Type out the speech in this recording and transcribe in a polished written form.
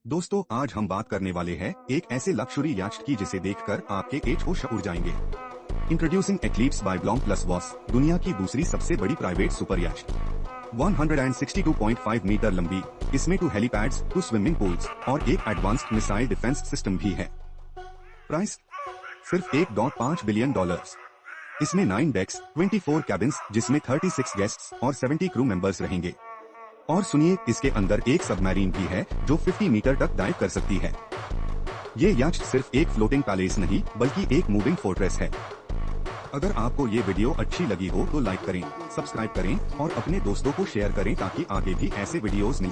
दोस्तों आज हम बात करने वाले हैं एक ऐसे लग्जरी याcht की जिसे देखकर आपके एज होश उड़ जाएंगे। इंट्रोड्यूसिंग एक्लिप्स बाय ब्लॉन्क प्लस वॉस, दुनिया की दूसरी सबसे बड़ी प्राइवेट सुपर याcht। 162.5 मीटर लंबी, इसमें 2 हेलीपैड्स, 2 स्विमिंग पूल्स और एक एडवांस्ड मिसाइल डिफेंस सिस्टम भी है। प्राइस सिर्फ $1.5 बिलियन। इसमें 9 डेक्स, 24 कैबिन्स जिसमें 36 गेस्ट्स और 70 क्रू मेंबर्स रहेंगे। और सुनिए, इसके अंदर एक सबमरीन भी है जो 50 मीटर तक डाइव कर सकती है। ये याcht सिर्फ एक फ्लोटिंग पैलेस नहीं बल्कि एक मूविंग फोर्ट्रेस है। अगर आपको ये वीडियो अच्छी लगी हो तो लाइक करें, सब्सक्राइब करें और अपने दोस्तों को शेयर करें ताकि आगे भी ऐसे वीडियोस मिलते